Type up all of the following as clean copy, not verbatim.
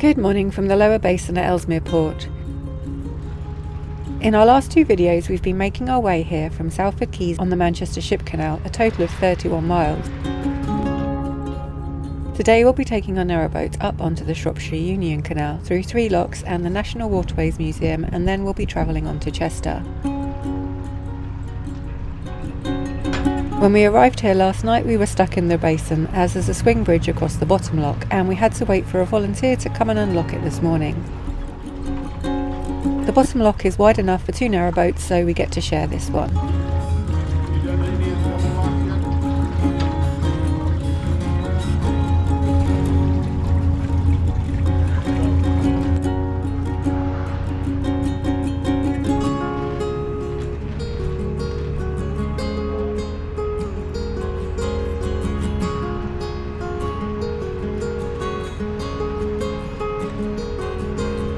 Good morning from the lower basin at Ellesmere Port. In our last two videos we've been making our way here from Salford Quays on the Manchester Ship Canal, a total of 31 miles. Today we'll be taking our narrowboat up onto the Shropshire Union Canal through 3 locks and the National Waterways Museum, and then we'll be travelling on to Chester. When we arrived here last night we were stuck in the basin as there's a swing bridge across the bottom lock, and we had to wait for a volunteer to come and unlock it this morning. The bottom lock is wide enough for 2 narrowboats, so we get to share this one.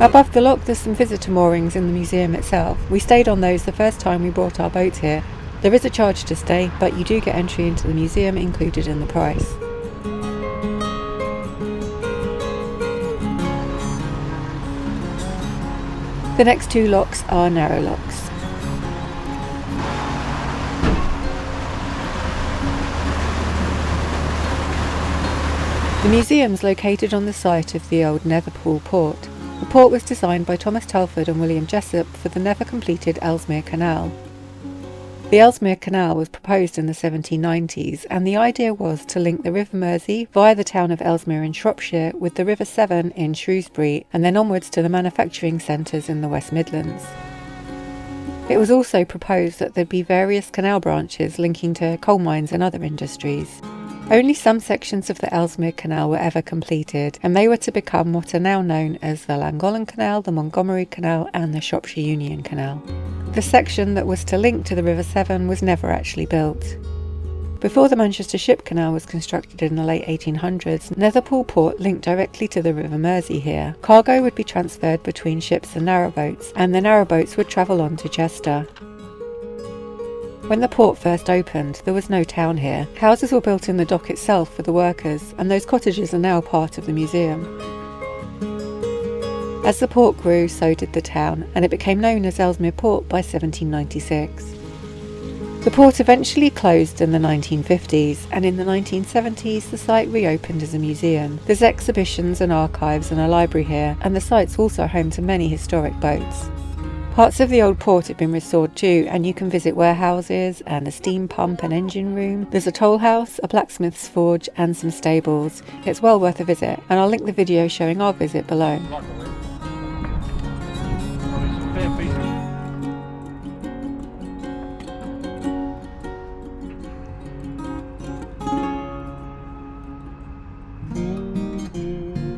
Above the lock there's some visitor moorings in the museum itself. We stayed on those the first time we brought our boat here. There is a charge to stay, but you do get entry into the museum included in the price. The next 2 locks are narrow locks. The museum's located on the site of the old Ellesmere Port. The port was designed by Thomas Telford and William Jessup for the never-completed Ellesmere Canal. The Ellesmere Canal was proposed in the 1790s, and the idea was to link the River Mersey via the town of Ellesmere in Shropshire with the River Severn in Shrewsbury, and then onwards to the manufacturing centres in the West Midlands. It was also proposed that there'd be various canal branches linking to coal mines and other industries. Only some sections of the Ellesmere Canal were ever completed, and they were to become what are now known as the Llangollen Canal, the Montgomery Canal and the Shropshire Union Canal. The section that was to link to the River Severn was never actually built. Before the Manchester Ship Canal was constructed in the late 1800s, Narrowboat Port linked directly to the River Mersey here. Cargo would be transferred between ships and narrowboats, and the narrowboats would travel on to Chester. When the port first opened, there was no town here. Houses were built in the dock itself for the workers, and those cottages are now part of the museum. As the port grew, so did the town, and it became known as Ellesmere Port by 1796. The port eventually closed in the 1950s, and in the 1970s the site reopened as a museum. There's exhibitions and archives and a library here, and the site's also home to many historic boats. Parts of the old port have been restored too, and you can visit warehouses and a steam pump and engine room. There's a toll house, a blacksmith's forge and some stables. It's well worth a visit, and I'll link the video showing our visit below.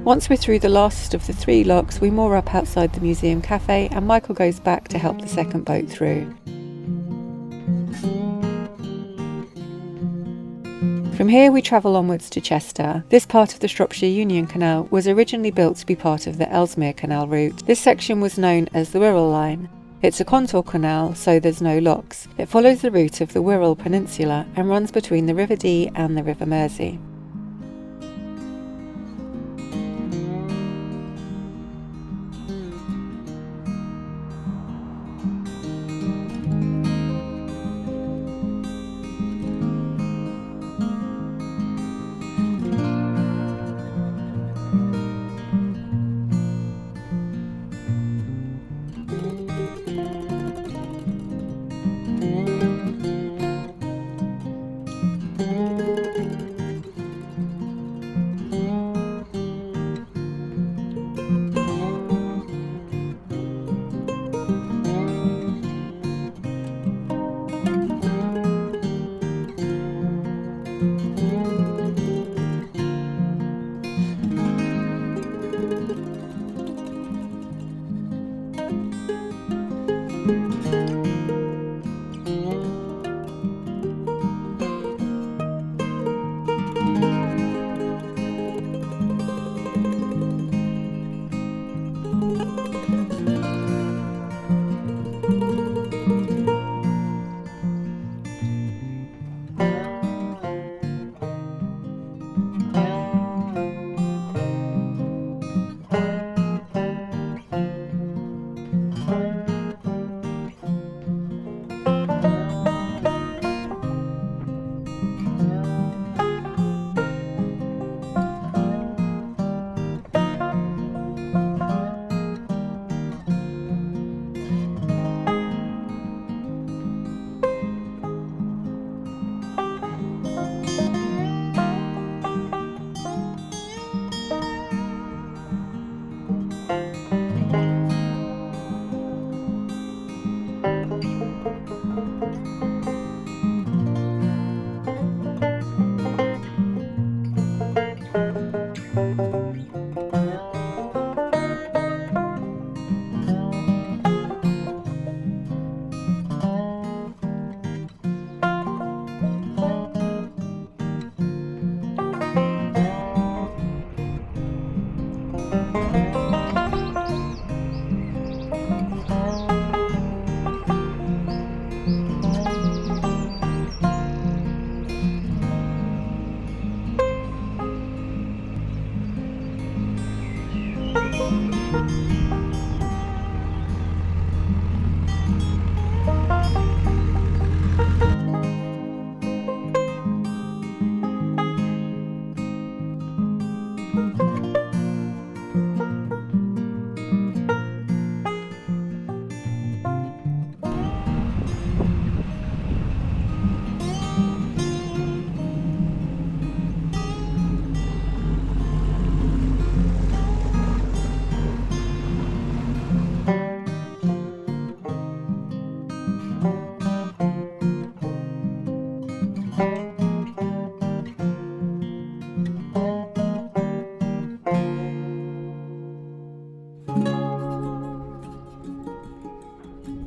Once we're through the last of the 3 locks, we moor up outside the museum cafe, and Michael goes back to help the second boat through. From here we travel onwards to Chester. This part of the Shropshire Union Canal was originally built to be part of the Ellesmere Canal route. This section was known as the Wirral Line. It's a contour canal, so there's no locks. It follows the route of the Wirral Peninsula and runs between the River Dee and the River Mersey.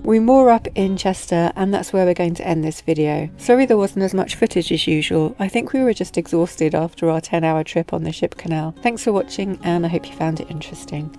We moor up in Chester, and that's where we're going to end this video. Sorry there wasn't as much footage as usual. I think we were just exhausted after our 10-hour trip on the ship canal. Thanks for watching, and I hope you found it interesting.